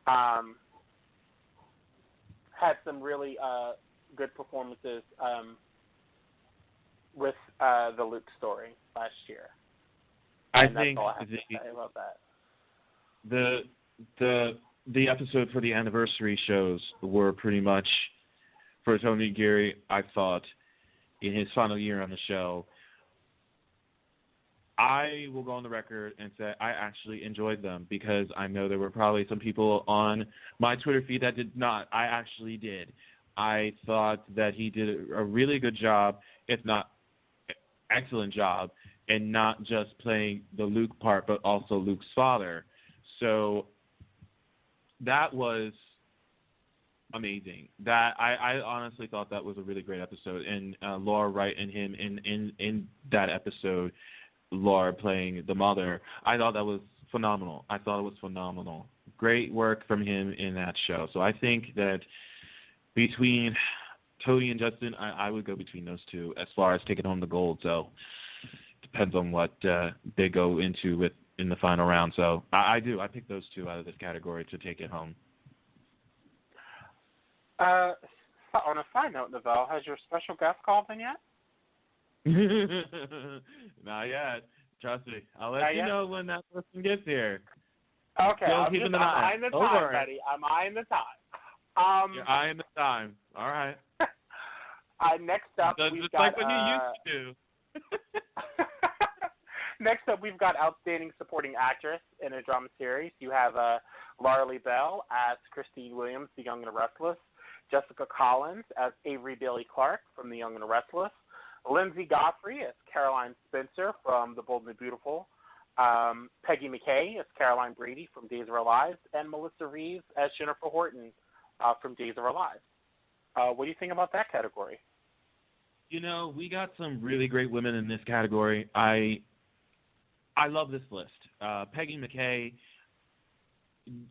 had some really good performances with the Luke story last year. I and think that's all I have to say about that. the episode for the anniversary shows were pretty much for Tony Geary. I thought in his final year on the show, I will go on the record and say I actually enjoyed them because I know there were probably some people on my Twitter feed that did not. I actually did. I thought that he did a really good job, if not excellent job, in not just playing the Luke part, but also Luke's father. So that was amazing. That I honestly thought that was a really great episode, and Laura Wright and him in that episode, Laura playing the mother, I thought that was phenomenal. I thought it was phenomenal. Great work from him in that show. So I think that between Tony and Justin, I would go between those two as far as taking home the gold. So depends on what they go into with in the final round. So I pick those two out of this category to take it home. On a side note, Novell, has your special guest called in yet? Not yet. Trust me. I'll let Not you yet? know when that person gets here. Okay, Still I'm keeping an eyeing the Don't time, worry. Betty. I'm eyeing the time. You're eyeing the time. All right. Next up, That's we've just got. like when you used to. Next up, we've got Outstanding Supporting Actress in a Drama Series. You have Laura Lee Bell as Christine Williams, The Young and the Restless, Jessica Collins as Avery Bailey Clark from The Young and the Restless, Lindsay Godfrey as Caroline Spencer from The Bold and the Beautiful, Peggy McKay as Caroline Brady from Days of Our Lives, and Melissa Reeves as Jennifer Horton from Days of Our Lives. What do you think about that category? You know, we got some really great women in this category. I love this list. Peggy McKay,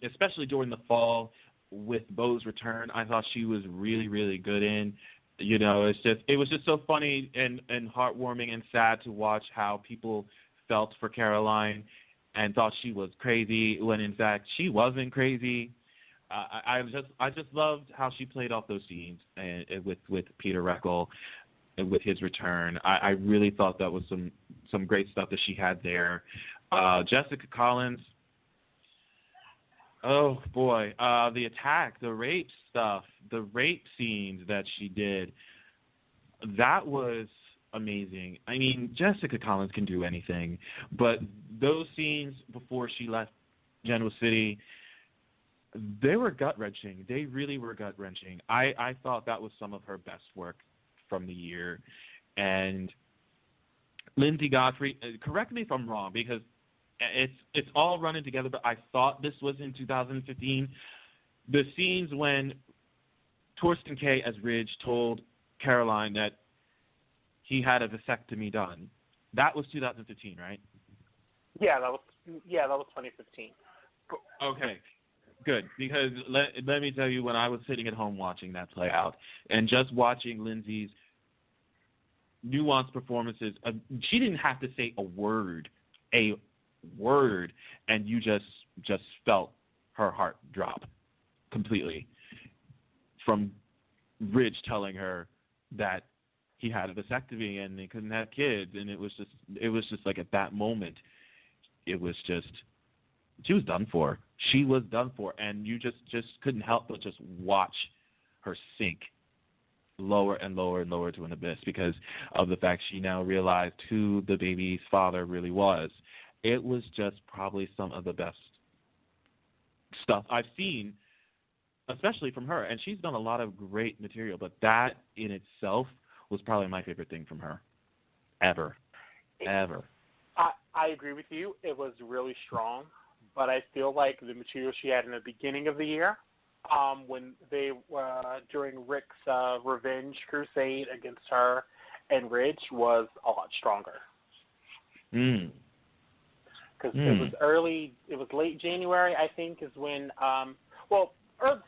especially during the fall with Beau's return, I thought she was really, really good in. You know, it was just so funny and heartwarming and sad to watch how people felt for Caroline and thought she was crazy when in fact she wasn't crazy. I just loved how she played off those scenes with Peter Reckell and with his return. I really thought that was some great stuff that she had there. Jessica Collins. Oh boy, the attack, the rape stuff, the rape scenes that she did, that was amazing. I mean, Jessica Collins can do anything, but those scenes before she left Genoa City, they were gut-wrenching. They really were gut-wrenching. I thought that was some of her best work from the year. And Lindsay Godfrey, correct me if I'm wrong, because it's all running together, but I thought this was in 2015. The scenes when Torsten K. as Ridge told Caroline that he had a vasectomy done, that was 2015, right? Yeah, that was 2015. Okay, good, because let me tell you, when I was sitting at home watching that play out and just watching Lindsay's nuanced performances, she didn't have to say a word, and you just felt her heart drop completely from Ridge telling her that he had a vasectomy and they couldn't have kids, and it was just like at that moment, it was just, she was done for. She was done for, and you just couldn't help but just watch her sink lower and lower and lower to an abyss because of the fact she now realized who the baby's father really was. It was just probably some of the best stuff I've seen, especially from her. And she's done a lot of great material, but that in itself was probably my favorite thing from her ever. I agree with you. It was really strong, but I feel like the material she had in the beginning of the year, when they during Rick's revenge crusade against her and Ridge, was a lot stronger. Because it was late January, I think, is when, the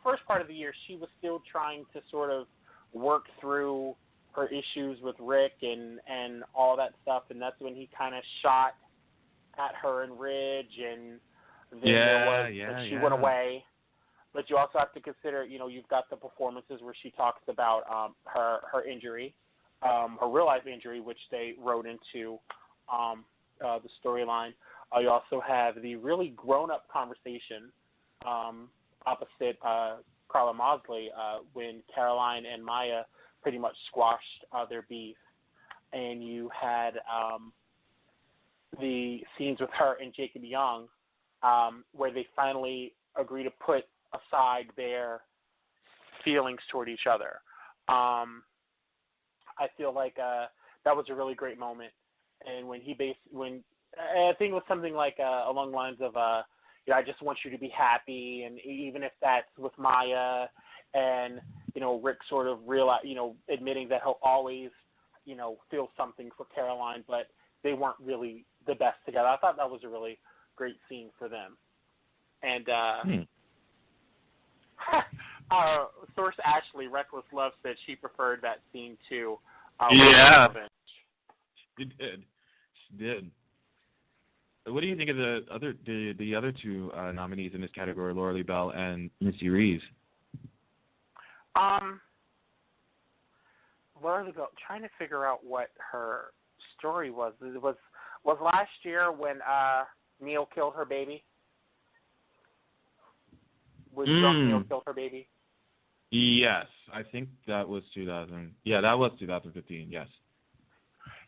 first part of the year, she was still trying to sort of work through her issues with Rick and all that stuff, and that's when he kind of shot at her and Ridge, and then she went away. but you also have to consider, you've got the performances where she talks about her injury, her real life injury, which they wrote into the storyline. You also have the really grown up conversation opposite Carla Mosley when Caroline and Maya pretty much squashed their beef, and you had the scenes with her and Jacob Young where they finally agree to put aside their feelings toward each other. I feel like that was a really great moment, and when I think it was something like along the lines of I just want you to be happy, and even if that's with Maya, and Rick sort of admitting that he'll always feel something for Caroline, but they weren't really the best together. I thought that was a really great scene for them. And Source Ashley, Reckless Love, said she preferred that scene to yeah, she did. What do you think of the other two nominees in this category, Laura Lee Bell and Missy Reeves? Laura Lee Bell, trying to figure out what her story was. It was last year when Neil killed her baby. Was drunk Neil killed her baby? Yes, I think that was 2000. Yeah, that was 2015. Yes.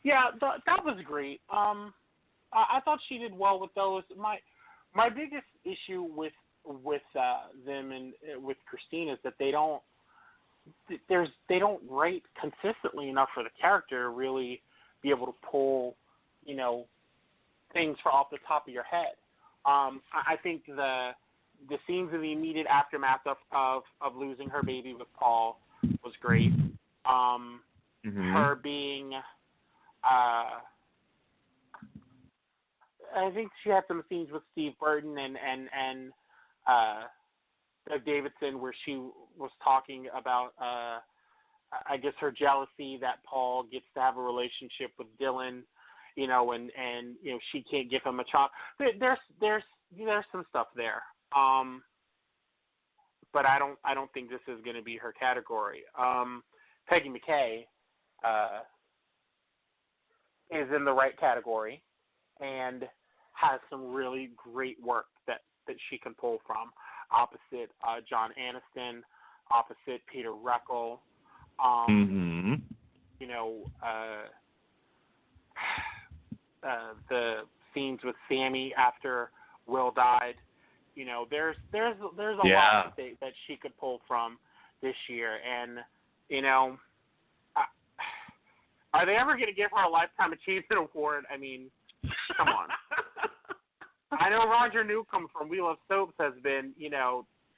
Yeah, that was great. I thought she did well with those. My biggest issue with them and with Christine is that they don't rate consistently enough for the character to really be able to pull things off the top of your head. I think the scenes in the immediate aftermath of losing her baby with Paul was great. Her being I think she had some scenes with Steve Burton and Doug Davidson where she was talking about I guess her jealousy that Paul gets to have a relationship with Dylan, and she can't give him a child. There's some stuff there. But I don't think this is going to be her category. Peggy McKay is in the right category and has some really great work that she can pull from, opposite John Aniston, opposite Peter Reckell. The scenes with Sammy after Will died. There's a lot that she could pull from this year, and are they ever going to give her a Lifetime Achievement Award? I mean, come on. I know Roger Newcomb from We Love Soaps has been,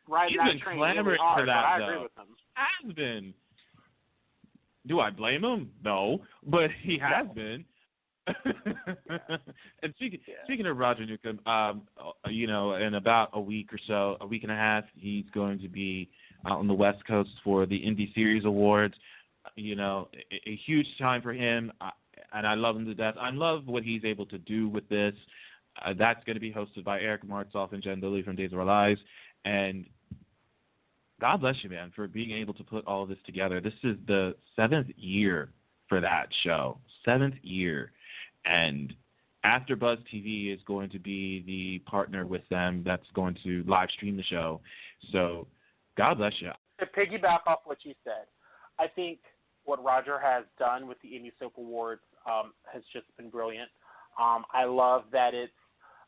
riding that train really hard, but I agree with him. Has been. Do I blame him? No, but he has been. And speaking of Roger Newcomb, in about a week and a half, he's going to be out on the West Coast for the Indie Series Awards. A huge time for him, and I love him to death. I love what he's able to do with this. That's going to be hosted by Eric Martsolf and Jen Lilly from Days of Our Lives, and God bless you, man, for being able to put all of this together. This is the 7th year for that show. 7th year. And AfterBuzz TV is going to be the partner with them that's going to live stream the show. So, God bless you. To piggyback off what you said, I think what Roger has done with the Indie Soap Awards has just been brilliant. I love that it's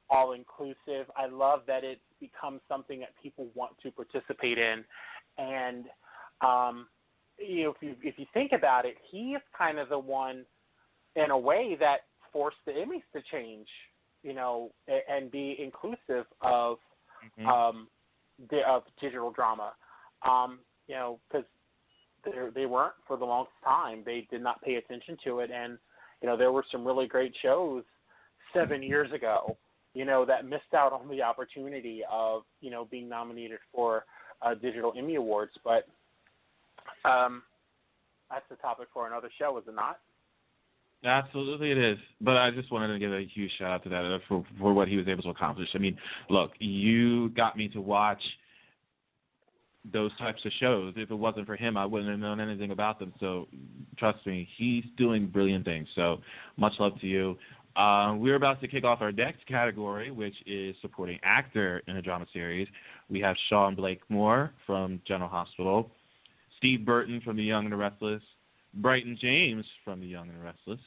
all-inclusive. I love that it's become something that people want to participate in. And, if you think about it, he is kind of the one, in a way, that forced the Emmys to change, and be inclusive of digital drama, because they weren't for the longest time. They did not pay attention to it, and there were some really great shows 7 years ago, that missed out on the opportunity of being nominated for digital Emmy Awards. But that's a topic for another show, is it not? Absolutely it is. But I just wanted to give a huge shout out to that for what he was able to accomplish. I mean, look, you got me to watch those types of shows. If it wasn't for him, I wouldn't have known anything about them. So trust me, he's doing brilliant things. So much love to you. We're about to kick off our next category, which is supporting actor in a drama series. We have Sean Blakemore from General Hospital, Steve Burton from The Young and the Restless, Brighton James from The Young and the Restless,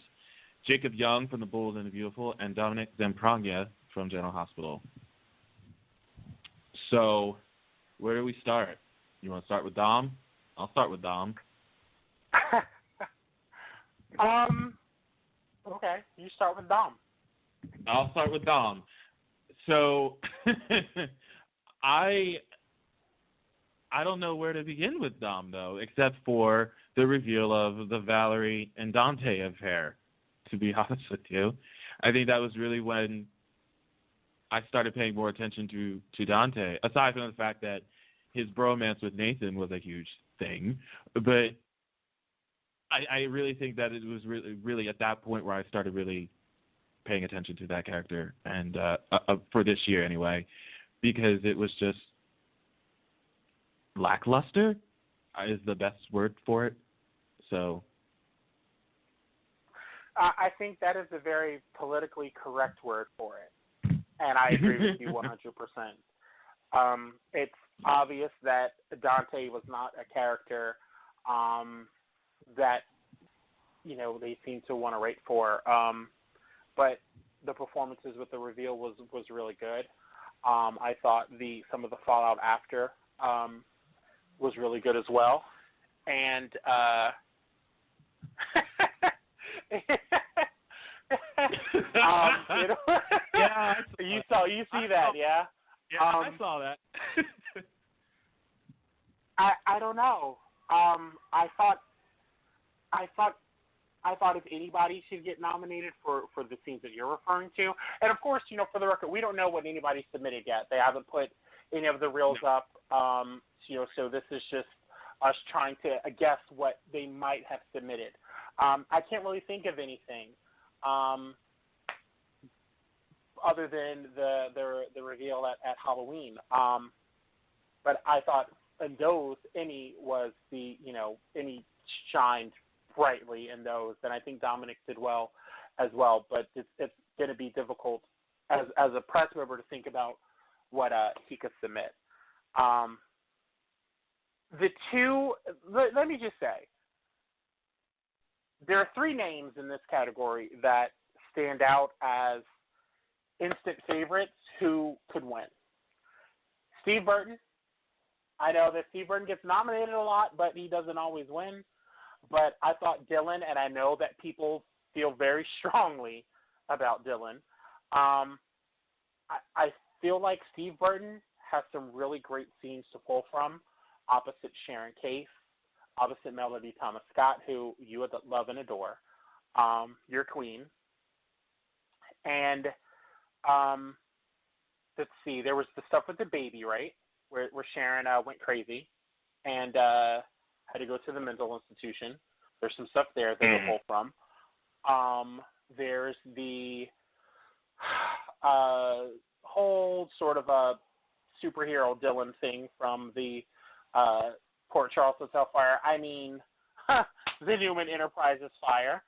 Jacob Young from The Bold and the Beautiful, and Dominic Zamprogna from General Hospital. So where do we start? You want to start with Dom? I'll start with Dom. Okay, you start with Dom. I'll start with Dom. So I don't know where to begin with Dom, though, except for the reveal of the Valerie and Dante affair, to be honest with you. I think that was really when I started paying more attention to Dante, aside from the fact that his bromance with Nathan was a huge thing. But I really think that it was really at that point where I started really paying attention to that character, and for this year anyway, because it was just lackluster is the best word for it. So I think that is a very politically correct word for it, and I agree with you 100%. It's obvious that Dante was not a character that, you know, they seem to want to rate for, but the performances with the reveal was really good. I thought some of the fallout after was really good as well, and you know, yeah, you see that, yeah. Yeah, I saw that. I don't know. I thought if anybody should get nominated for the scenes that you're referring to, and of course, you know, for the record, we don't know what anybody submitted yet. They haven't put any of the reels up. You know, so this is just us trying to guess what they might have submitted. I can't really think of anything other than the reveal at Halloween. But I thought in those, Emmy shined brightly in those, and I think Dominic did well as well. But it's going to be difficult as a press member to think about what he could submit. Let me just say, there are three names in this category that stand out as instant favorites who could win. Steve Burton. I know that Steve Burton gets nominated a lot, but he doesn't always win. But I thought Dylan, and I know that people feel very strongly about Dylan. I feel like Steve Burton has some really great scenes to pull from, opposite Sharon Case, opposite Melody Thomas Scott, who you would love and adore, your queen. And let's see, there was the stuff with the baby, right, where Sharon went crazy and had to go to the mental institution. There's some stuff there that they pull from. There's the whole sort of a superhero Dylan thing from the Port Charles Hotel fire. I mean, the Newman Enterprises fire.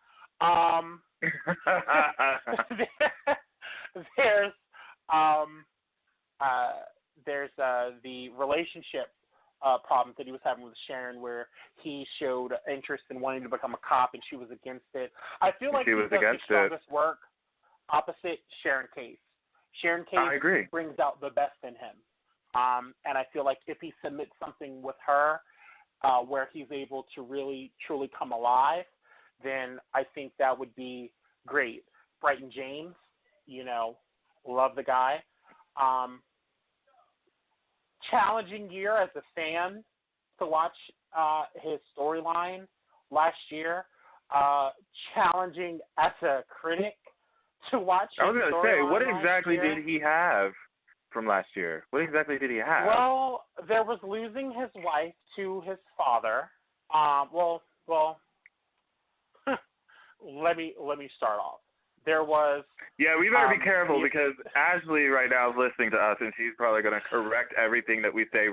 There's the relationship problems that he was having with Sharon, where he showed interest in wanting to become a cop and she was against it. I feel like he does his strongest work opposite Sharon Case. Sharon Case brings out the best in him. And I feel like if he submits something with her where he's able to really, truly come alive, then I think that would be great. Brighton James, you know, love the guy. Challenging year as a fan to watch his storyline last year. Challenging as a critic to watch his storyline. I was going to say, what exactly did he have from last year? What exactly did he have? Well, there was losing his wife to his father. Let me start off. There was... Yeah, we better be careful because Ashley right now is listening to us, and she's probably going to correct everything that we say